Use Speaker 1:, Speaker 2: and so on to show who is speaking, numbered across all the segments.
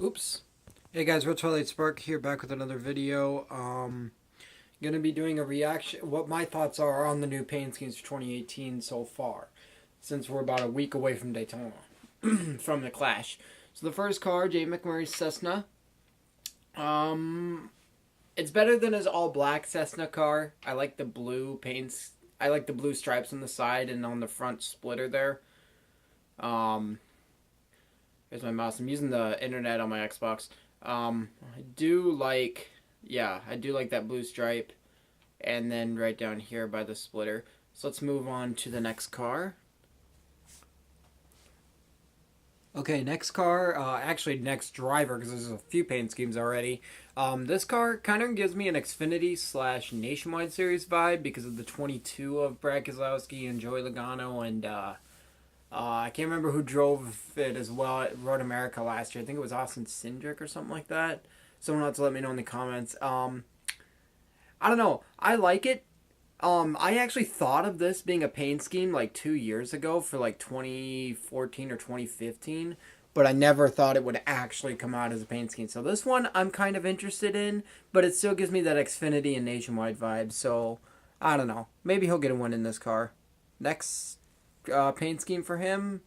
Speaker 1: Oops. Hey guys, Real Twilight Spark here, back with another video. Gonna be doing a reaction, what my thoughts are on the new paint schemes for 2018 so far, since we're about a week away from Daytona, from the Clash. So the first car, Jay McMurray's Cessna. Um, it's better than his all black Cessna car. I like the blue paints. I like the blue stripes on the side and on the front splitter there. Um, Here's my mouse. I'm using the internet on my Xbox. I do like, yeah, I do like that blue stripe. And then right down here by the splitter. So let's move on to the next car. Okay, next car, actually next driver, because there's a few paint schemes already. This car kind of gives me an Xfinity slash Nationwide Series vibe because of the 22 of Brad Keselowski and Joey Logano and I can't remember who drove it as well at Road America last year. I think it was Austin Cindric or something like that. Someone else let me know in the comments. I don't know. I like it. I actually thought of this being a paint scheme like 2 years ago for like 2014 or 2015, but I never thought it would actually come out as a paint scheme. So this one I'm kind of interested in, but it still gives me that Xfinity and Nationwide vibe. So I don't know. Maybe he'll get a win in this car. Next paint scheme for him.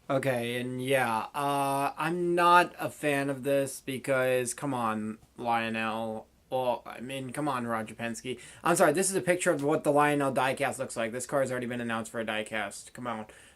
Speaker 1: Okay, and yeah, I'm not a fan of this because, come on, Lionel. Well, I mean, come on, Roger Penske. I'm sorry, this is a picture of what the Lionel diecast looks like. This car has already been announced for a diecast. Come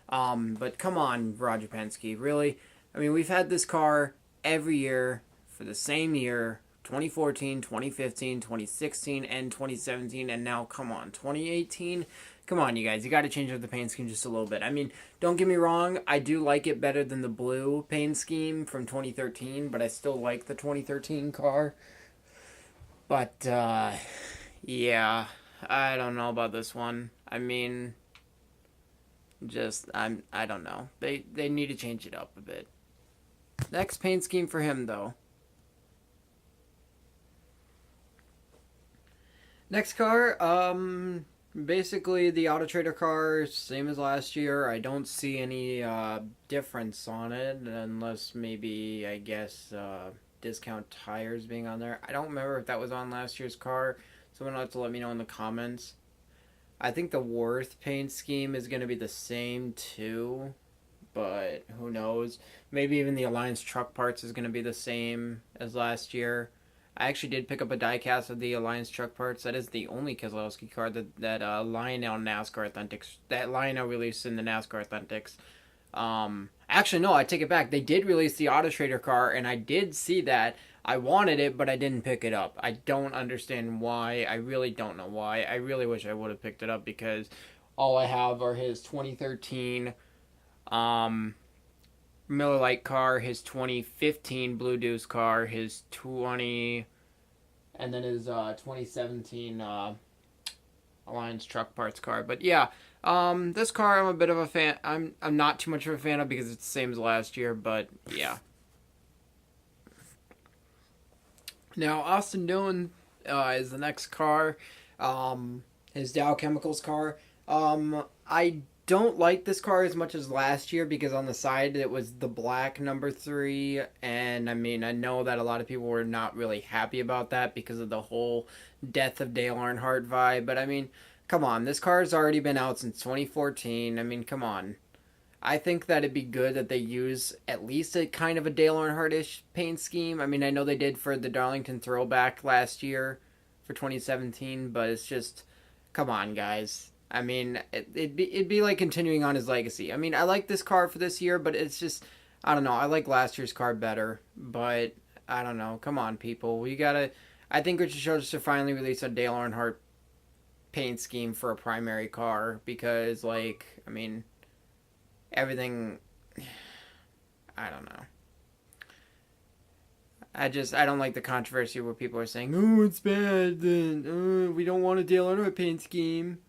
Speaker 1: on. But come on, Roger Penske. Really? I mean, we've had this car every year for the same year 2014, 2015, 2016, and 2017, and now, come on, 2018? Come on, you guys. You got to change up the paint scheme just a little bit. I mean, don't get me wrong. I do like it better than the blue paint scheme from 2013, but I still like the 2013 car. But, yeah, I don't know about this one. I mean, I don't know. They need to change it up a bit. Next paint scheme for him, though. Next car, basically the Auto Trader car, same as last year. I don't see any difference on it, unless maybe, I guess, discount tires being on there. I don't remember if that was on last year's car. Someone will have to let me know in the comments. I think the Worth paint scheme is going to be the same too, but who knows? Maybe even the Alliance truck parts is going to be the same as last year. I actually did pick up a diecast of the Alliance truck parts. That is the only Keselowski car that Lionel NASCAR Authentics, that Lionel released in the NASCAR Authentics. Actually, no, I take it back. They did release the Auto Trader car, and I did see that. I wanted it, but I didn't pick it up. I don't understand why. I really don't know why. I really wish I would have picked it up because all I have are his 2013 um, Miller Lite car, his 2015 Blue Deuce car, his 20, and then his 2017 Alliance truck parts car. But yeah, this car I'm a bit of a fan. I'm not too much of a fan of because it's the same as last year. But yeah. Now Austin Dillon is the next car. His Dow Chemicals car. I don't like this car as much as last year because on the side it was the black number 3, and I mean I know that a lot of people were not really happy about that because of the whole death of Dale Earnhardt vibe. But I mean, come on, this car has already been out since 2014. I mean, come on. I think that it'd be good that they use at least a kind of a Dale Earnhardt-ish paint scheme. I mean, I know they did for the Darlington Throwback last year for 2017, but it's just, come on, guys. I mean, it'd be like continuing on his legacy. I mean, I like this car for this year, but it's just, I don't know. I like last year's car better, but I don't know. Come on, people. We gotta. I think Richard Childress should finally release a Dale Earnhardt paint scheme for a primary car because, like, I mean, everything. I don't know. I don't like the controversy where people are saying, "Oh, it's bad. Then we don't want a Dale Earnhardt paint scheme."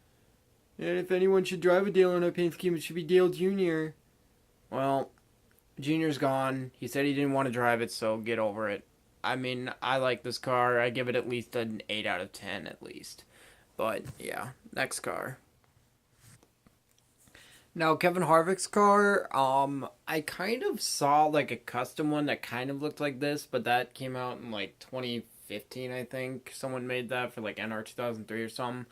Speaker 1: And if anyone should drive a Dale Earnhardt paint scheme, it should be Dale Jr. Well, Jr.'s gone. He said he didn't want to drive it, so get over it. I mean, I like this car. I give it at least an 8 out of 10 at least. But, yeah, next car. Now, Kevin Harvick's car, I kind of saw like a custom one that kind of looked like this, but that came out in like 2015, I think. Someone made that for like NR 2003 or something.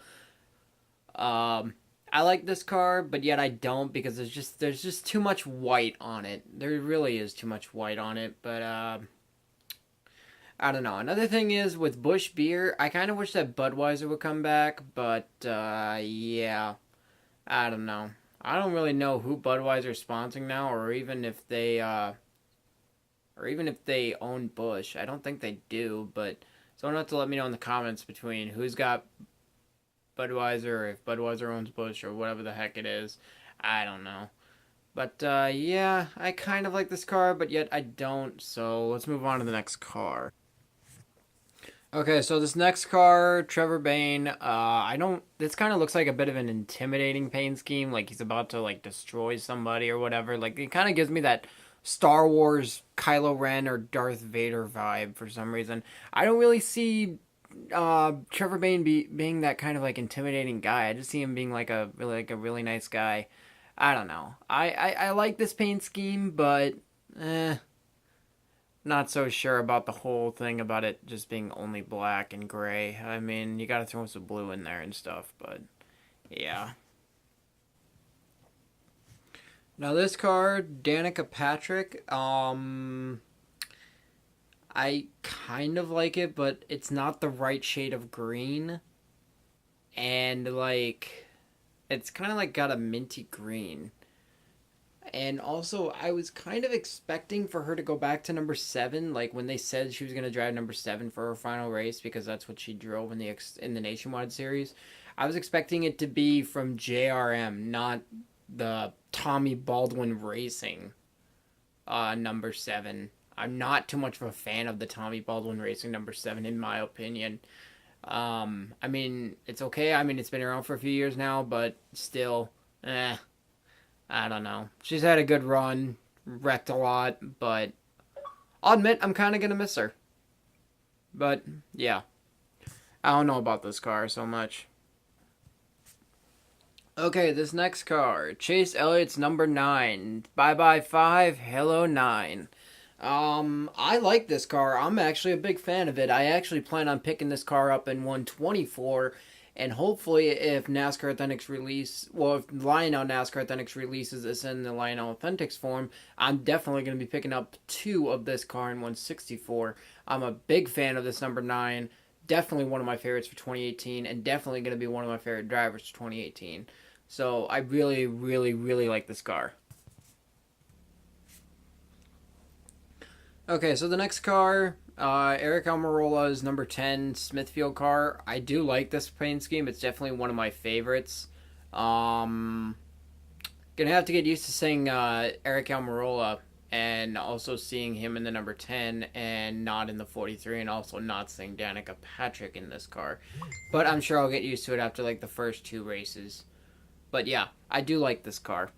Speaker 1: Um, I like this car, but yet I don't because there's just too much white on it. There really is too much white on it, but I don't know. Another thing is with Busch beer, I kind of wish that Budweiser would come back, but yeah, I don't know. I don't really know who Budweiser is sponsoring now, or even if they own Busch. I don't think they do, but someone have to let me know in the comments between who's got Budweiser, or if Budweiser owns Busch, or whatever the heck it is. I don't know. But yeah, I kind of like this car, but yet I don't. So let's move on to the next car. Okay, so this next car, Trevor Bayne, I don't. This kind of looks like a bit of an intimidating paint scheme, like he's about to like destroy somebody or whatever. Like it kind of gives me that Star Wars Kylo Ren or Darth Vader vibe for some reason. I don't really see Trevor Bayne being that kind of like intimidating guy. I just see him being like a really nice guy. I don't know. I like this paint scheme, but not so sure about the whole thing about it just being only black and gray. I mean, you gotta throw some blue in there and stuff, but yeah. Now this card, Danica Patrick, I kind of like it, but it's not the right shade of green. And like it's kind of like got a minty green. And also, I was kind of expecting for her to go back to number seven, like when they said she was going to drive number seven for her final race, because that's what she drove in the Nationwide Series. I was expecting it to be from JRM, not the Tommy Baldwin Racing number seven. I'm not too much of a fan of the Tommy Baldwin Racing number seven, in my opinion. I mean, it's okay. I mean, it's been around for a few years now, but still, I don't know. She's had a good run, wrecked a lot, but I'll admit I'm kind of going to miss her. But, yeah. I don't know about this car so much. Okay, this next car. Chase Elliott's number 9. Bye-bye 5, hello 9. I like this car. I'm actually a big fan of it. I actually plan on picking this car up in 124, and hopefully if NASCAR Authentics if Lionel NASCAR Authentics releases this in the Lionel Authentics form, I'm definitely going to be picking up 2 of this car in 164. I'm a big fan of this number 9. Definitely one of my favorites for 2018, and definitely going to be one of my favorite drivers for 2018. So I really, really, really like this car. Okay, so the next car, Eric Almirola's number 10 Smithfield car. I do like this paint scheme. It's definitely one of my favorites. Gonna have to get used to saying Eric Almirola and also seeing him in the number 10 and not in the 43, and also not seeing Danica Patrick in this car. But I'm sure I'll get used to it after like the first 2 races. But yeah, I do like this car.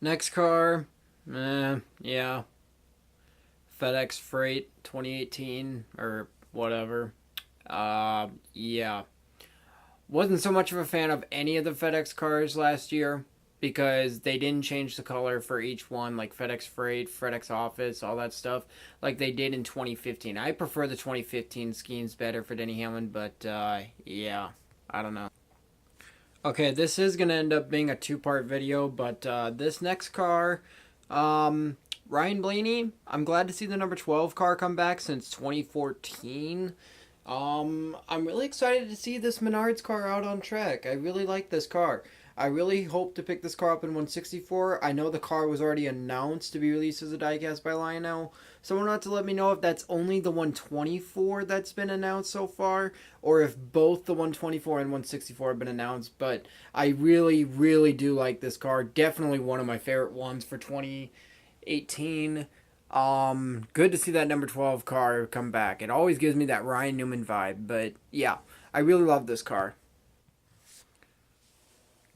Speaker 1: Next car, yeah, FedEx Freight 2018 or whatever. Yeah, wasn't so much of a fan of any of the FedEx cars last year because they didn't change the color for each one, like FedEx Freight, FedEx Office, all that stuff, like they did in 2015. I prefer the 2015 schemes better for Denny Hamlin, but yeah, I don't know. Okay, this is going to end up being a 2-part video, but this next car, Ryan Blaney, I'm glad to see the number 12 car come back since 2014. I'm really excited to see this Menards car out on track. I really like this car. I really hope to pick this car up in 164. I know the car was already announced to be released as a diecast by Lionel. Someone ought to let me know if that's only the 124 that's been announced so far, or if both the 124 and 164 have been announced. But I really, really do like this car. Definitely one of my favorite ones for 2018. Good to see that number 12 car come back. It always gives me that Ryan Newman vibe. But yeah, I really love this car.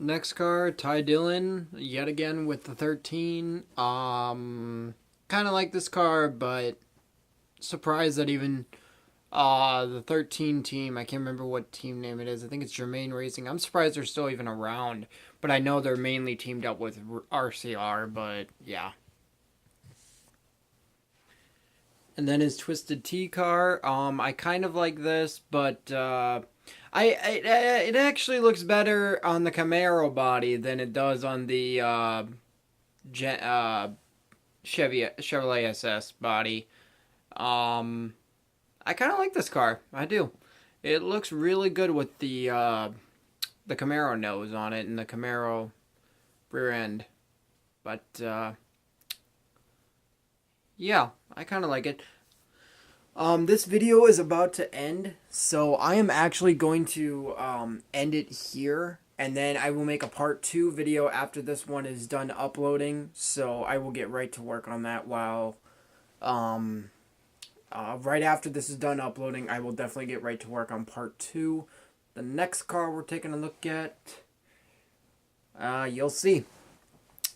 Speaker 1: Next car, Ty Dillon, yet again with the 13. Kind of like this car, but surprised that even The 13 team. I can't remember what team name it is. I think it's Germain Racing. I'm surprised they're still even around, but I know they're mainly teamed up with RCR. But yeah. And then his Twisted T car. I kind of like this, but it actually looks better on the Camaro body than it does on the Chevrolet SS body. I kind of like this car. I do. It looks really good with the Camaro nose on it and the Camaro rear end. But yeah, I kind of like it. This video is about to end, so I am actually going to end it here, and then I will make a part 2 video after this one is done uploading. So I will get right to work on that while right after this is done uploading, I will definitely get right to work on part 2. The next car we're taking a look at, you'll see.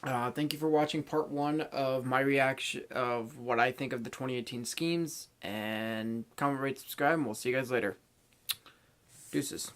Speaker 1: Thank you for watching part 1 of my reaction of what I think of the 2018 schemes. And comment, rate, subscribe, and we'll see you guys later. Deuces.